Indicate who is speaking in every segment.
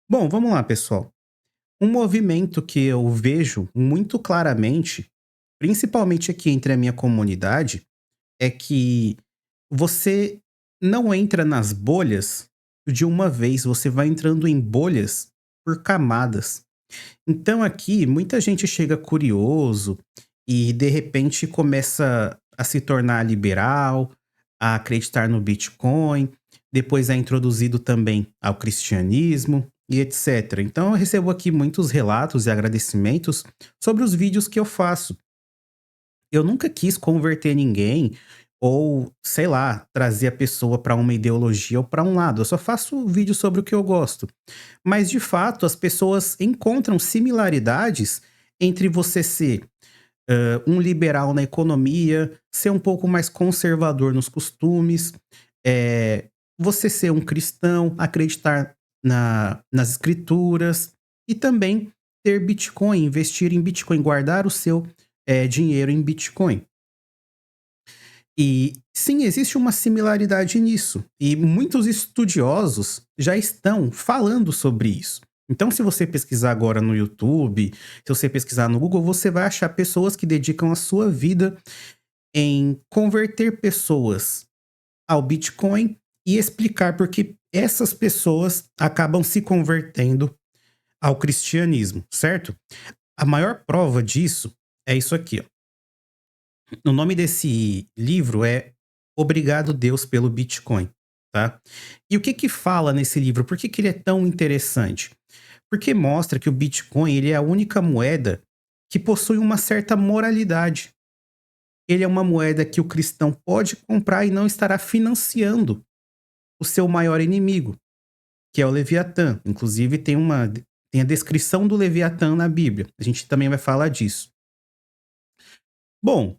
Speaker 1: Bom, vamos lá, pessoal. Um movimento que eu vejo muito claramente, principalmente aqui entre a minha comunidade, é que você não entra nas bolhas de uma vez, você vai entrando em bolhas por camadas. Então aqui muita gente chega curioso e de repente começa a se tornar liberal, a acreditar no Bitcoin, depois é introduzido também ao cristianismo e etc. Então eu recebo aqui muitos relatos e agradecimentos sobre os vídeos que eu faço. Eu nunca quis converter ninguém ou, sei lá, trazer a pessoa para uma ideologia ou para um lado. Eu só faço vídeo sobre o que eu gosto. Mas de fato, as pessoas encontram similaridades entre você ser um liberal na economia, ser um pouco mais conservador nos costumes, você ser um cristão, acreditar nas escrituras e também ter Bitcoin, investir em Bitcoin, guardar o seu dinheiro em Bitcoin. E sim, existe uma similaridade nisso. E muitos estudiosos já estão falando sobre isso. Então, se você pesquisar agora no YouTube, se você pesquisar no Google, você vai achar pessoas que dedicam a sua vida em converter pessoas ao Bitcoin e explicar por que essas pessoas acabam se convertendo ao cristianismo, certo? A maior prova disso é isso aqui, ó. O nome desse livro é Obrigado Deus pelo Bitcoin, tá? E o que que fala nesse livro? Por que que ele é tão interessante? Porque mostra que o Bitcoin, ele é a única moeda que possui uma certa moralidade. Ele é uma moeda que o cristão pode comprar e não estará financiando o seu maior inimigo, que é o Leviatã. Inclusive tem a descrição do Leviatã na Bíblia. A gente também vai falar disso. Bom,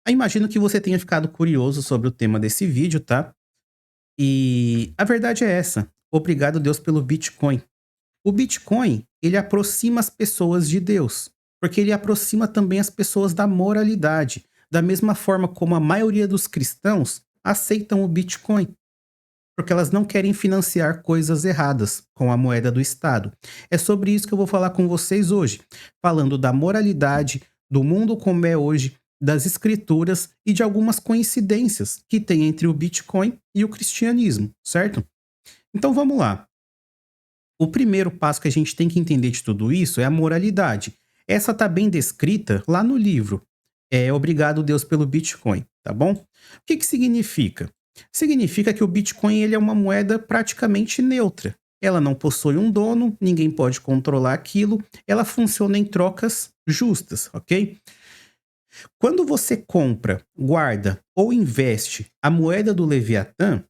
Speaker 1: imagino que você tenha ficado curioso sobre o tema desse vídeo, tá? E a verdade é essa. Obrigado, Deus, pelo Bitcoin. O Bitcoin, ele aproxima as pessoas de Deus, porque ele aproxima também as pessoas da moralidade, da mesma forma como a maioria dos cristãos aceitam o Bitcoin, porque elas não querem financiar coisas erradas com a moeda do Estado. É sobre isso que eu vou falar com vocês hoje, falando da moralidade, do mundo como é hoje, das escrituras e de algumas coincidências que tem entre o Bitcoin e o cristianismo, certo? Então vamos lá. O primeiro passo que a gente tem que entender de tudo isso é a moralidade. Essa está bem descrita lá no livro. Obrigado Deus pelo Bitcoin, tá bom? O que que significa? Significa que o Bitcoin ele é uma moeda praticamente neutra. Ela não possui um dono, ninguém pode controlar aquilo, ela funciona em trocas justas, ok? Quando você compra, guarda ou investe a moeda do Leviatã,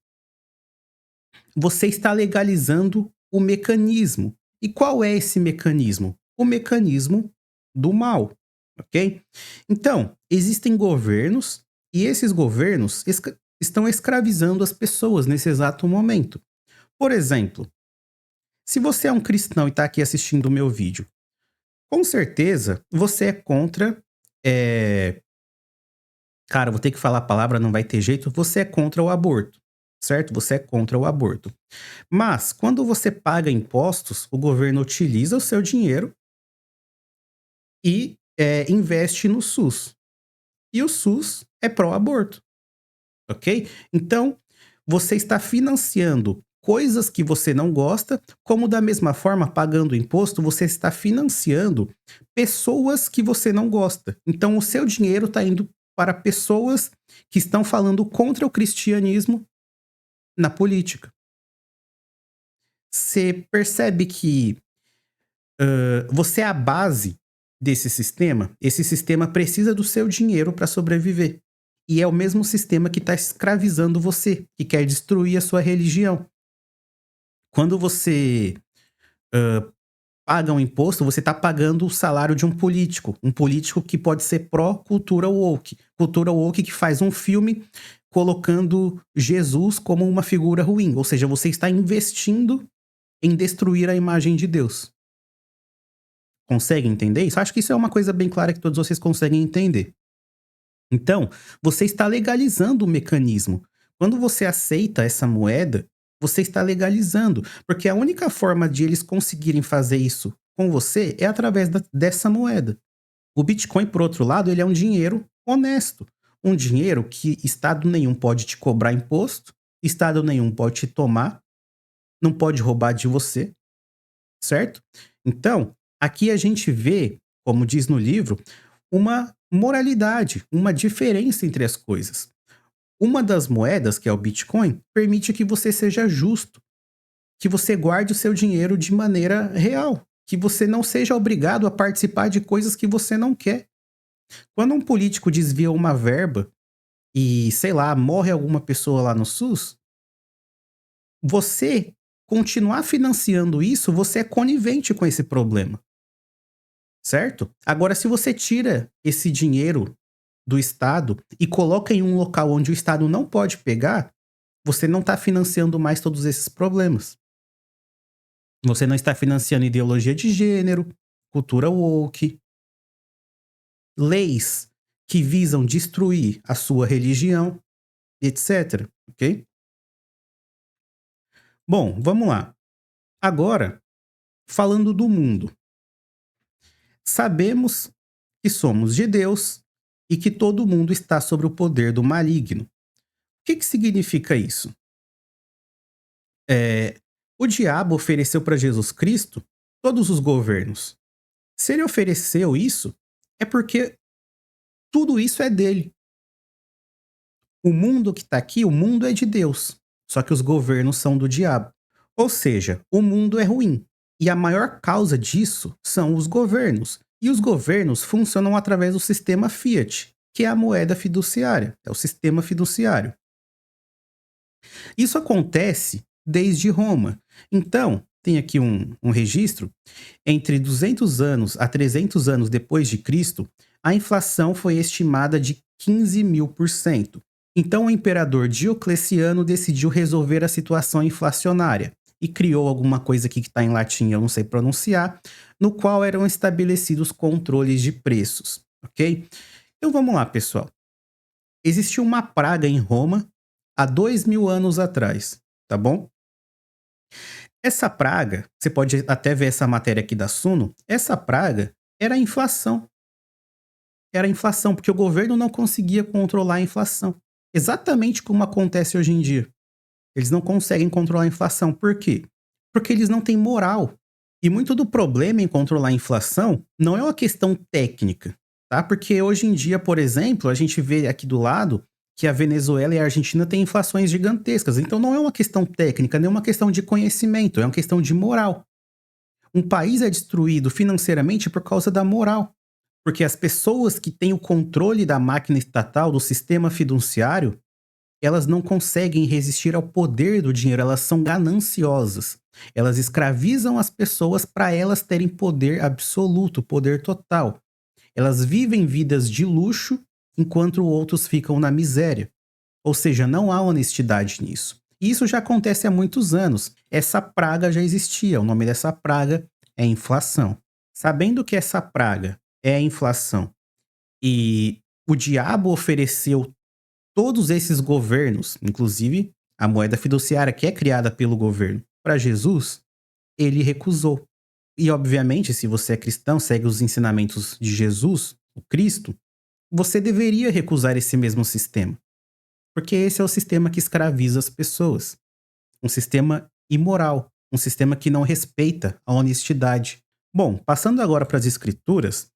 Speaker 1: você está legalizando o mecanismo. E qual é esse mecanismo? O mecanismo do mal, ok? Então, existem governos e esses governos estão escravizando as pessoas nesse exato momento. Por exemplo, se você é um cristão e está aqui assistindo o meu vídeo, com certeza você é contra. é, Cara, vou ter que falar a palavra, não vai ter jeito. Você é contra o aborto, certo? Você é contra o aborto. Mas, quando você paga impostos, o governo utiliza o seu dinheiro e investe no SUS. E o SUS é pró-aborto, ok? Então, você está financiando coisas que você não gosta, como da mesma forma, pagando imposto, você está financiando pessoas que você não gosta. Então, o seu dinheiro está indo para pessoas que estão falando contra o cristianismo na política. Você percebe que você é a base desse sistema, esse sistema precisa do seu dinheiro para sobreviver. E é o mesmo sistema que está escravizando você, que quer destruir a sua religião. Quando você paga um imposto, você está pagando o salário de um político que pode ser pró-cultura woke. Cultura woke que faz um filme colocando Jesus como uma figura ruim. Ou seja, você está investindo em destruir a imagem de Deus. Consegue entender isso? Acho que isso é uma coisa bem clara que todos vocês conseguem entender. Então, você está legalizando o mecanismo. Quando você aceita essa moeda, Você está legalizando, porque a única forma de eles conseguirem fazer isso com você é através dessa moeda. O Bitcoin, por outro lado, ele é um dinheiro honesto. Um dinheiro que Estado nenhum pode te cobrar imposto, Estado nenhum pode te tomar, não pode roubar de você, certo? Então, aqui a gente vê, como diz no livro, uma moralidade, uma diferença entre as coisas. Uma das moedas, que é o Bitcoin, permite que você seja justo, que você guarde o seu dinheiro de maneira real, que você não seja obrigado a participar de coisas que você não quer. Quando um político desvia uma verba e, sei lá, morre alguma pessoa lá no SUS, você continuar financiando isso, você é conivente com esse problema, certo? Agora, se você tira esse dinheiro do Estado e coloca em um local onde o Estado não pode pegar, você não está financiando mais todos esses problemas. Você não está financiando ideologia de gênero, cultura woke, leis que visam destruir a sua religião, etc. Ok? Bom, vamos lá. Agora, falando do mundo. Sabemos que somos de Deus e que todo mundo está sob o poder do maligno. O que significa isso? É, o diabo ofereceu para Jesus Cristo todos os governos. Se ele ofereceu isso, é porque tudo isso é dele. O mundo que está aqui, o mundo é de Deus. Só que os governos são do diabo. Ou seja, o mundo é ruim. E a maior causa disso são os governos. E os governos funcionam através do sistema Fiat, que é a moeda fiduciária, é o sistema fiduciário. Isso acontece desde Roma. Então, tem aqui um registro, entre 200 anos a 300 anos depois de Cristo, a inflação foi estimada de 15.000%. Então o imperador Diocleciano decidiu resolver a situação inflacionária e criou alguma coisa aqui que está em latim, eu não sei pronunciar, no qual eram estabelecidos controles de preços, ok? Então vamos lá, pessoal. Existiu uma praga em Roma há 2.000 anos atrás, tá bom? Essa praga, você pode até ver essa matéria aqui da Suno, essa praga era a inflação. Era a inflação, porque o governo não conseguia controlar a inflação. Exatamente como acontece hoje em dia. Eles não conseguem controlar a inflação. Por quê? Porque eles não têm moral. E muito do problema em controlar a inflação não é uma questão técnica, tá? Porque hoje em dia, por exemplo, a gente vê aqui do lado que a Venezuela e a Argentina têm inflações gigantescas. Então não é uma questão técnica, nem uma questão de conhecimento, é uma questão de moral. Um país é destruído financeiramente por causa da moral. Porque as pessoas que têm o controle da máquina estatal, do sistema fiduciário, elas não conseguem resistir ao poder do dinheiro, elas são gananciosas. Elas escravizam as pessoas para elas terem poder absoluto, poder total. Elas vivem vidas de luxo enquanto outros ficam na miséria. Ou seja, não há honestidade nisso. E isso já acontece há muitos anos. Essa praga já existia. O nome dessa praga é inflação. Sabendo que essa praga é a inflação e o diabo ofereceu todos esses governos, inclusive a moeda fiduciária que é criada pelo governo, para Jesus, ele recusou. E obviamente, se você é cristão, segue os ensinamentos de Jesus, o Cristo, você deveria recusar esse mesmo sistema. Porque esse é o sistema que escraviza as pessoas. Um sistema imoral, um sistema que não respeita a honestidade. Bom, passando agora para as escrituras,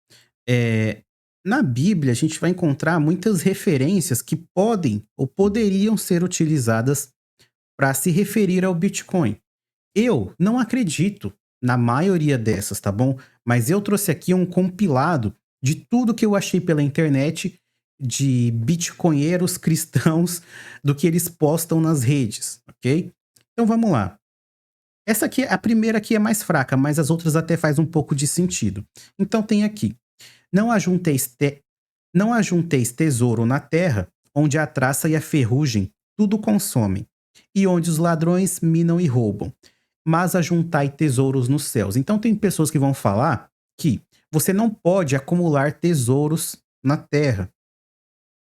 Speaker 1: na Bíblia a gente vai encontrar muitas referências que podem ou poderiam ser utilizadas para se referir ao Bitcoin. Eu não acredito na maioria dessas, tá bom? Mas eu trouxe aqui um compilado de tudo que eu achei pela internet de bitcoinheiros cristãos do que eles postam nas redes, ok? Então vamos lá. Essa aqui, a primeira aqui é mais fraca, mas as outras até faz um pouco de sentido. Então tem aqui. Não ajunteis tesouro na terra, onde a traça e a ferrugem tudo consomem, e onde os ladrões minam e roubam, mas ajuntai tesouros nos céus. Então tem pessoas que vão falar que você não pode acumular tesouros na terra,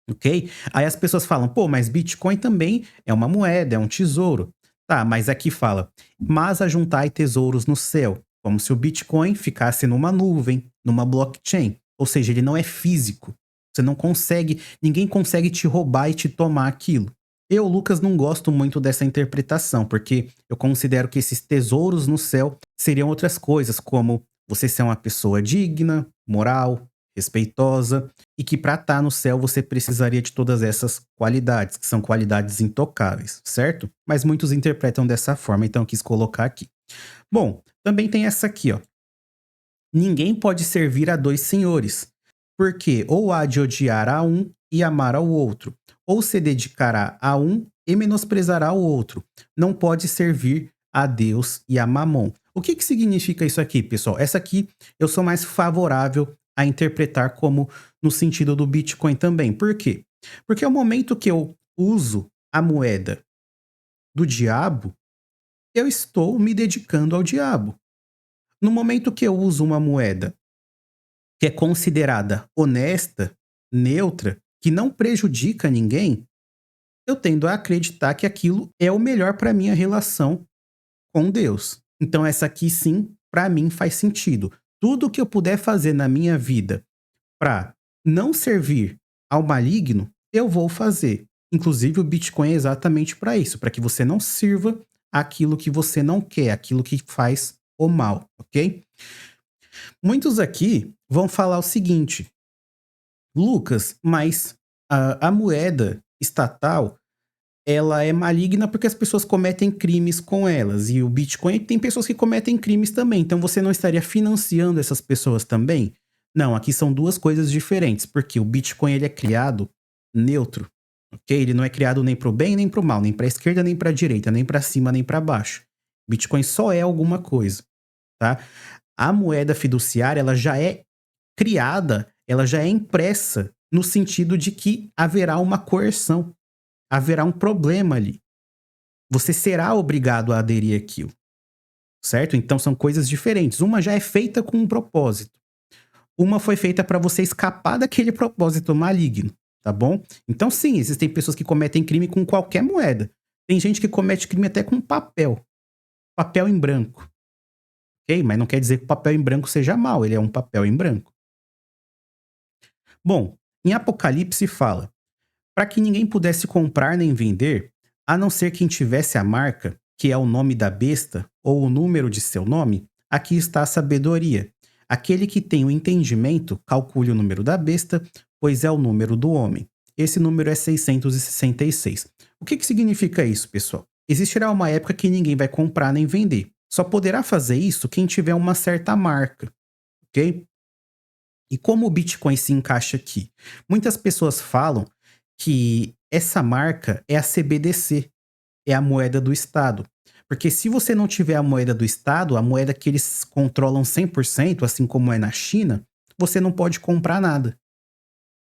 Speaker 1: ok? Aí as pessoas falam, pô, mas Bitcoin também é uma moeda, é um tesouro. Tá, mas aqui fala: "Mas ajuntai tesouros no céu", como se o Bitcoin ficasse numa nuvem, numa blockchain, ou seja, ele não é físico. Você não consegue ninguém consegue te roubar e te tomar aquilo. Eu, Lucas, não gosto muito dessa interpretação, porque eu considero que esses tesouros no céu seriam outras coisas, como você ser uma pessoa digna, moral, respeitosa, e que para estar no céu você precisaria de todas essas qualidades, que são qualidades intocáveis, certo? Mas muitos interpretam dessa forma, então eu quis colocar aqui. Bom, também tem essa aqui, ó. Ninguém pode servir a dois senhores, porque ou há de odiar a um e amar ao outro, ou se dedicará a um e menosprezará o outro. Não pode servir a Deus e a Mamon. O que significa isso aqui, pessoal? Essa aqui eu sou mais favorável a interpretar como no sentido do Bitcoin também. Por quê? Porque ao momento que eu uso a moeda do diabo, eu estou me dedicando ao diabo. No momento que eu uso uma moeda que é considerada honesta, neutra, que não prejudica ninguém, eu tendo a acreditar que aquilo é o melhor para minha relação com Deus. Então essa aqui sim, para mim faz sentido. Tudo que eu puder fazer na minha vida para não servir ao maligno, eu vou fazer. Inclusive o Bitcoin é exatamente para isso, para que você não sirva aquilo que você não quer, aquilo que faz o mal, ok? Muitos aqui vão falar o seguinte: Lucas, mas a moeda estatal, ela é maligna porque as pessoas cometem crimes com elas. E o Bitcoin tem pessoas que cometem crimes também. Então você não estaria financiando essas pessoas também? Não, aqui são duas coisas diferentes, porque o Bitcoin ele é criado neutro, ok? Ele não é criado nem para o bem nem para o mal, nem para a esquerda nem para a direita, nem para cima nem para baixo. Bitcoin só é alguma coisa, tá? A moeda fiduciária, ela já é criada, ela já é impressa no sentido de que haverá uma coerção, haverá um problema ali. Você será obrigado a aderir àquilo, certo? Então são coisas diferentes. Uma já é feita com um propósito. Uma foi feita para você escapar daquele propósito maligno, tá bom? Então sim, existem pessoas que cometem crime com qualquer moeda. Tem gente que comete crime até com papel em branco, ok? Mas não quer dizer que o papel em branco seja mau, ele é um papel em branco. Bom, em Apocalipse fala: para que ninguém pudesse comprar nem vender, a não ser quem tivesse a marca, que é o nome da besta ou o número de seu nome, aqui está a sabedoria. Aquele que tem o entendimento, calcule o número da besta, pois é o número do homem. Esse número é 666. O que significa isso, pessoal? Existirá uma época que ninguém vai comprar nem vender. Só poderá fazer isso quem tiver uma certa marca, ok? E como o Bitcoin se encaixa aqui? Muitas pessoas falam que essa marca é a CBDC, é a moeda do Estado. Porque se você não tiver a moeda do Estado, a moeda que eles controlam 100%, assim como é na China, você não pode comprar nada.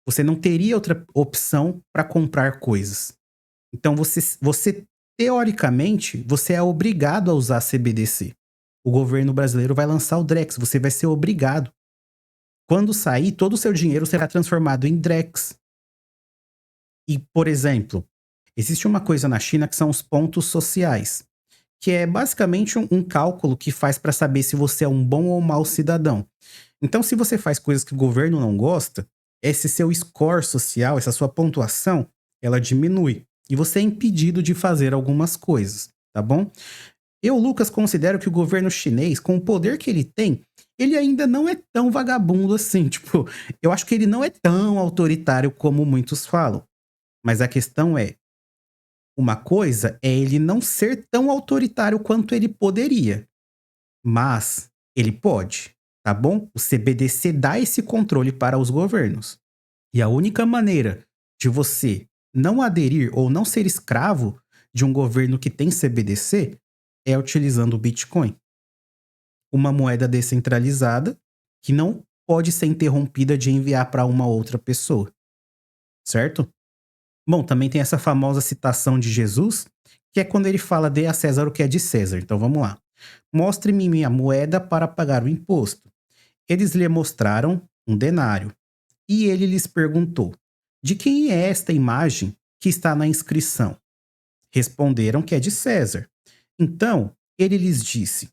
Speaker 1: Você não teria outra opção para comprar coisas. Então você teoricamente, você é obrigado a usar a CBDC. O governo brasileiro vai lançar o Drex, você vai ser obrigado. Quando sair, todo o seu dinheiro será transformado em Drex. E, por exemplo, existe uma coisa na China que são os pontos sociais, que é basicamente um cálculo que faz para saber se você é um bom ou mau cidadão. Então, se você faz coisas que o governo não gosta, esse seu score social, essa sua pontuação, ela diminui. E você é impedido de fazer algumas coisas, tá bom? Eu, Lucas, considero que o governo chinês, com o poder que ele tem, ele ainda não é tão vagabundo assim. Tipo, eu acho que ele não é tão autoritário como muitos falam. Mas a questão é, uma coisa é ele não ser tão autoritário quanto ele poderia, mas ele pode, tá bom? O CBDC dá esse controle para os governos. E a única maneira de você não aderir ou não ser escravo de um governo que tem CBDC é utilizando o Bitcoin, uma moeda descentralizada que não pode ser interrompida de enviar para uma outra pessoa, certo? Bom, também tem essa famosa citação de Jesus, que é quando ele fala: dê a César o que é de César. Então vamos lá. Mostre-me minha moeda para pagar o imposto. Eles lhe mostraram um denário. E ele lhes perguntou: de quem é esta imagem que está na inscrição? Responderam que é de César. Então, ele lhes disse: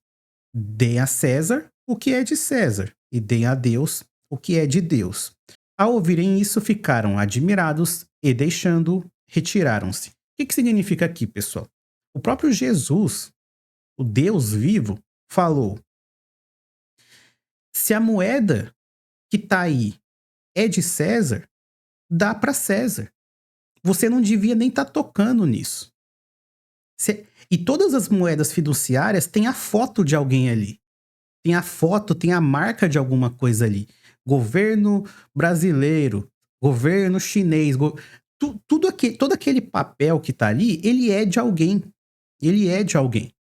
Speaker 1: deem a César o que é de César, e deem a Deus o que é de Deus. Ao ouvirem isso, ficaram admirados e, deixando-o, retiraram-se. O que significa aqui, pessoal? O próprio Jesus, o Deus vivo, falou: se a moeda que está aí é de César, dá para César. Você não devia nem estar tocando nisso. E todas as moedas fiduciárias têm a foto de alguém ali. Tem a foto, tem a marca de alguma coisa ali. Governo brasileiro, governo chinês, todo aquele papel que tá ali, ele é de alguém. Ele é de alguém.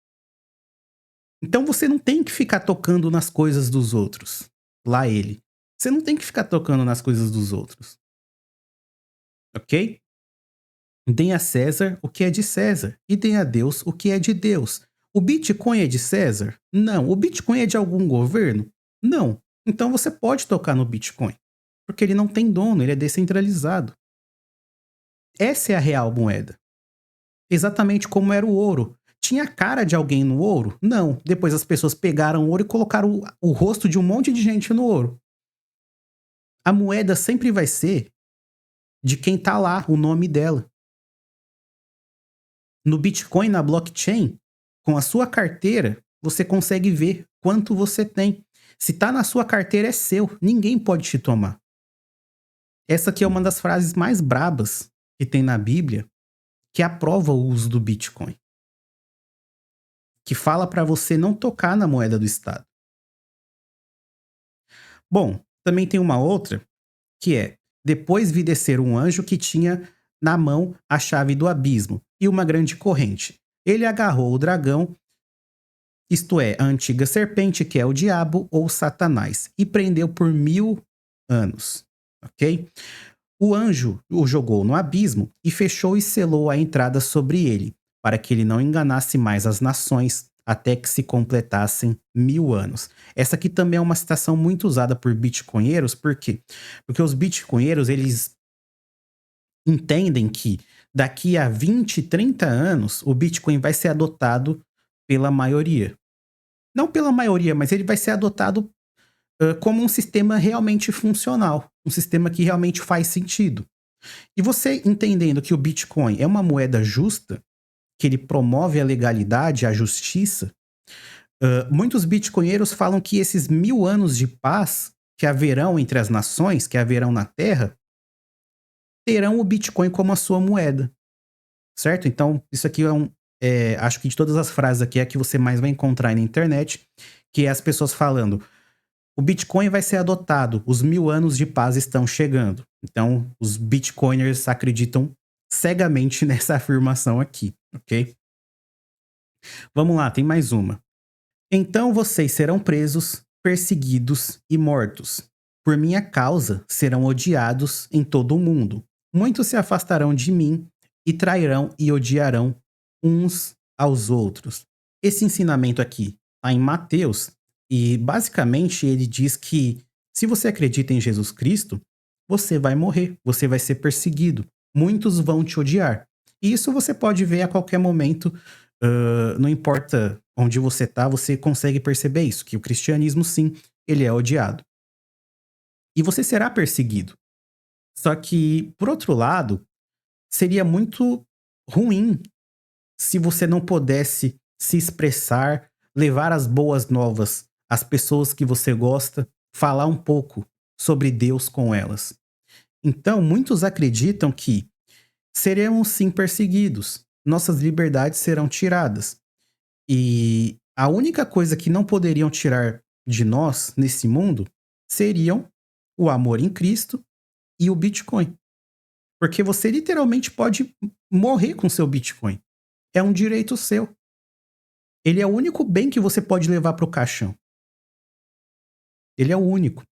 Speaker 1: Então você não tem que ficar tocando nas coisas dos outros. Lá ele. Você não tem que ficar tocando nas coisas dos outros. Ok? Deem a César o que é de César e deem a Deus o que é de Deus. O Bitcoin é de César? Não. O Bitcoin é de algum governo? Não. Então você pode tocar no Bitcoin, porque ele não tem dono, ele é descentralizado. Essa é a real moeda. Exatamente como era o ouro. Tinha a cara de alguém no ouro? Não. Depois as pessoas pegaram o ouro e colocaram o rosto de um monte de gente no ouro. A moeda sempre vai ser de quem tá lá, o nome dela. No Bitcoin, na blockchain, com a sua carteira, você consegue ver quanto você tem. Se tá na sua carteira, é seu. Ninguém pode te tomar. Essa aqui é uma das frases mais brabas que tem na Bíblia, que aprova o uso do Bitcoin. Que fala para você não tocar na moeda do Estado. Bom, também tem uma outra, que é: depois vi descer um anjo que tinha na mão a chave do abismo e uma grande corrente. Ele agarrou o dragão, isto é, a antiga serpente, que é o diabo ou Satanás, e prendeu por 1000 anos. Ok? O anjo o jogou no abismo e fechou e selou a entrada sobre ele, para que ele não enganasse mais as nações, até que se completassem 1000 anos. Essa aqui também é uma citação muito usada por bitcoinheiros, por quê? Porque os bitcoinheiros, eles entendem que daqui a 20, 30 anos, o Bitcoin vai ser adotado pela maioria. Não pela maioria, mas ele vai ser adotado como um sistema realmente funcional, um sistema que realmente faz sentido. E você entendendo que o Bitcoin é uma moeda justa, que ele promove a legalidade, a justiça, muitos bitcoinheiros falam que esses 1000 anos de paz que haverão entre as nações, que haverão na Terra, terão o Bitcoin como a sua moeda, certo? Então, isso aqui acho que de todas as frases aqui é a que você mais vai encontrar aí na internet, que é as pessoas falando: o Bitcoin vai ser adotado, os 1000 anos de paz estão chegando. Então, os Bitcoiners acreditam cegamente nessa afirmação aqui, ok? Vamos lá, tem mais uma. Então vocês serão presos, perseguidos e mortos. Por minha causa serão odiados em todo o mundo. Muitos se afastarão de mim e trairão e odiarão uns aos outros. Esse ensinamento aqui está em Mateus e basicamente ele diz que se você acredita em Jesus Cristo, você vai morrer, você vai ser perseguido. Muitos vão te odiar. E isso você pode ver a qualquer momento, não importa onde você tá, você consegue perceber isso, que o cristianismo, sim, ele é odiado. E você será perseguido. Só que, por outro lado, seria muito ruim se você não pudesse se expressar, levar as boas novas às pessoas que você gosta, falar um pouco sobre Deus com elas. Então, muitos acreditam que seremos sim perseguidos, nossas liberdades serão tiradas. E a única coisa que não poderiam tirar de nós nesse mundo seriam o amor em Cristo e o Bitcoin. Porque você literalmente pode morrer com seu Bitcoin. É um direito seu. Ele é o único bem que você pode levar para o caixão. Ele é o único.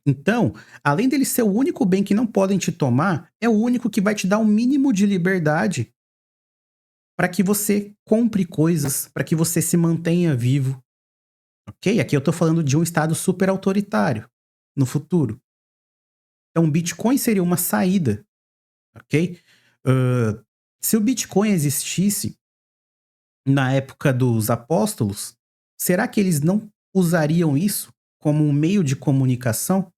Speaker 1: Então, além dele ser o único bem que não podem te tomar, é o único que vai te dar um mínimo de liberdade para que você compre coisas, para que você se mantenha vivo. Ok? Aqui eu estou falando de um estado super autoritário no futuro. Então, o Bitcoin seria uma saída. Ok? Se o Bitcoin existisse, na época dos apóstolos, será que eles não usariam isso como um meio de comunicação?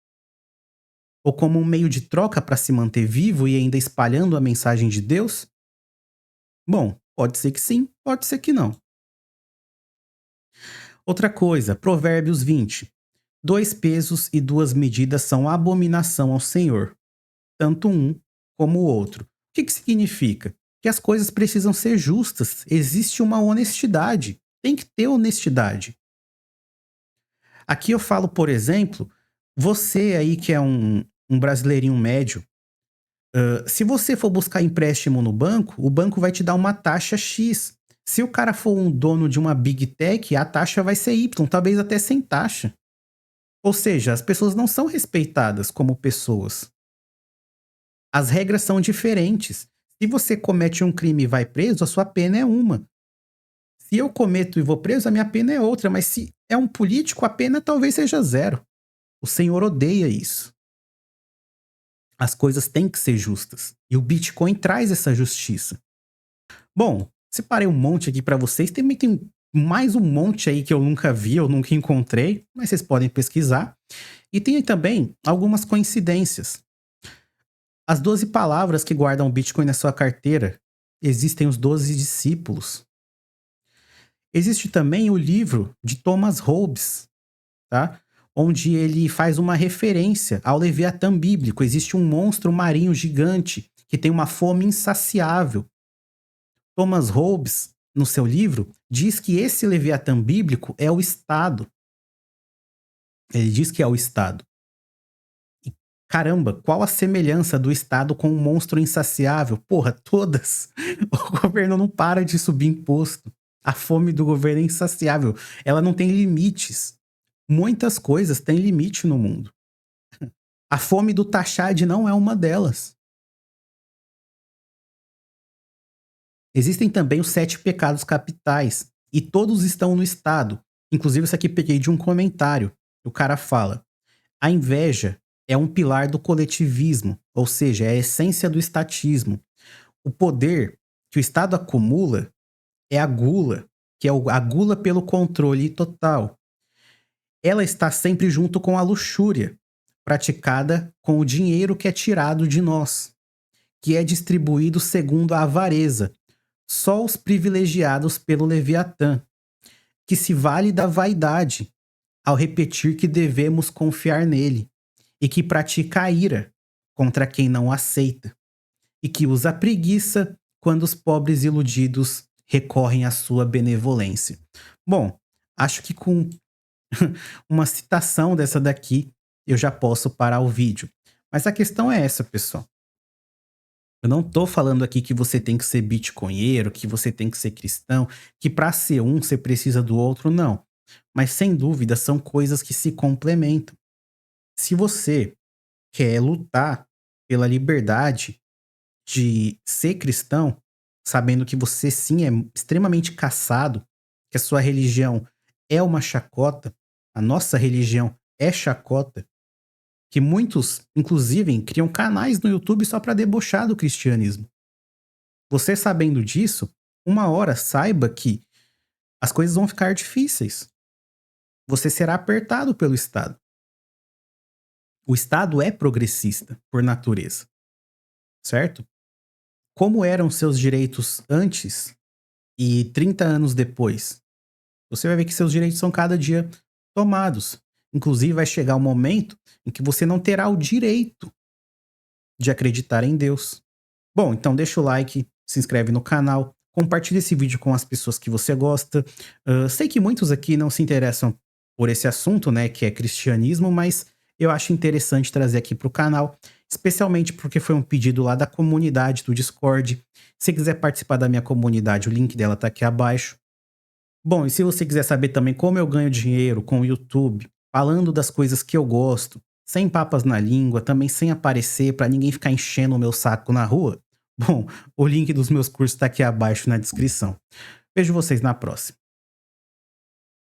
Speaker 1: Ou como um meio de troca para se manter vivo e ainda espalhando a mensagem de Deus? Bom, pode ser que sim, pode ser que não. Outra coisa, Provérbios 20. Dois pesos e duas medidas são abominação ao Senhor, tanto um como o outro. O que que significa? Que as coisas precisam ser justas, existe uma honestidade, tem que ter honestidade. Aqui eu falo, por exemplo, você aí que é um brasileirinho médio, se você for buscar empréstimo no banco, o banco vai te dar uma taxa X. Se o cara for um dono de uma Big Tech, a taxa vai ser Y, talvez até sem taxa. Ou seja, as pessoas não são respeitadas como pessoas. As regras são diferentes. Se você comete um crime e vai preso, a sua pena é uma. Se eu cometo e vou preso, a minha pena é outra. Mas se é um político, a pena talvez seja zero. O Senhor odeia isso. As coisas têm que ser justas. E o Bitcoin traz essa justiça. Bom, separei um monte aqui pra vocês. Também tem mais um monte aí que eu nunca vi, eu nunca encontrei, mas vocês podem pesquisar. E tem também algumas coincidências. As 12 palavras que guardam o Bitcoin na sua carteira. Existem os 12 discípulos. Existe também o livro de Thomas Hobbes, tá? Onde ele faz uma referência ao Leviatã bíblico. Existe um monstro marinho gigante que tem uma fome insaciável. Thomas Hobbes, no seu livro, diz que esse Leviatã bíblico é o Estado. Ele diz que é o Estado. E, caramba, qual a semelhança do Estado com um monstro insaciável? Porra, todas. O governo não para de subir imposto. A fome do governo é insaciável. Ela não tem limites. Muitas coisas têm limite no mundo. A fome do Tachad não é uma delas. Existem também os 7 pecados capitais, e todos estão no Estado. Inclusive, isso aqui peguei de um comentário. O cara fala: a inveja é um pilar do coletivismo, ou seja, é a essência do estatismo. O poder que o Estado acumula é a gula, que é a gula pelo controle total. Ela está sempre junto com a luxúria, praticada com o dinheiro que é tirado de nós, que é distribuído segundo a avareza. Só os privilegiados pelo Leviatã, que se vale da vaidade, ao repetir que devemos confiar nele, e que pratica a ira contra quem não aceita, e que usa a preguiça quando os pobres iludidos recorrem à sua benevolência. Bom, acho que com uma citação dessa daqui eu já posso parar o vídeo. Mas a questão é essa, pessoal. Eu não tô falando aqui que você tem que ser bitcoinheiro, que você tem que ser cristão, que para ser um você precisa do outro, não. Mas sem dúvida são coisas que se complementam. Se você quer lutar pela liberdade de ser cristão, sabendo que você sim é extremamente caçado, que a sua religião é uma chacota, a nossa religião é chacota, que muitos, inclusive, criam canais no YouTube só para debochar do cristianismo. Você sabendo disso, uma hora saiba que as coisas vão ficar difíceis. Você será apertado pelo Estado. O Estado é progressista, por natureza, certo? Como eram seus direitos antes e 30 anos depois? Você vai ver que seus direitos são cada dia tomados. Inclusive, vai chegar um momento em que você não terá o direito de acreditar em Deus. Bom, então deixa o like, se inscreve no canal, compartilha esse vídeo com as pessoas que você gosta. Sei que muitos aqui não se interessam por esse assunto, né, que é cristianismo, mas eu acho interessante trazer aqui para o canal, especialmente porque foi um pedido lá da comunidade do Discord. Se quiser participar da minha comunidade, o link dela tá aqui abaixo. Bom, e se você quiser saber também como eu ganho dinheiro com o YouTube, falando das coisas que eu gosto, sem papas na língua, também sem aparecer para ninguém ficar enchendo o meu saco na rua, bom, o link dos meus cursos está aqui abaixo na descrição. Vejo vocês na próxima.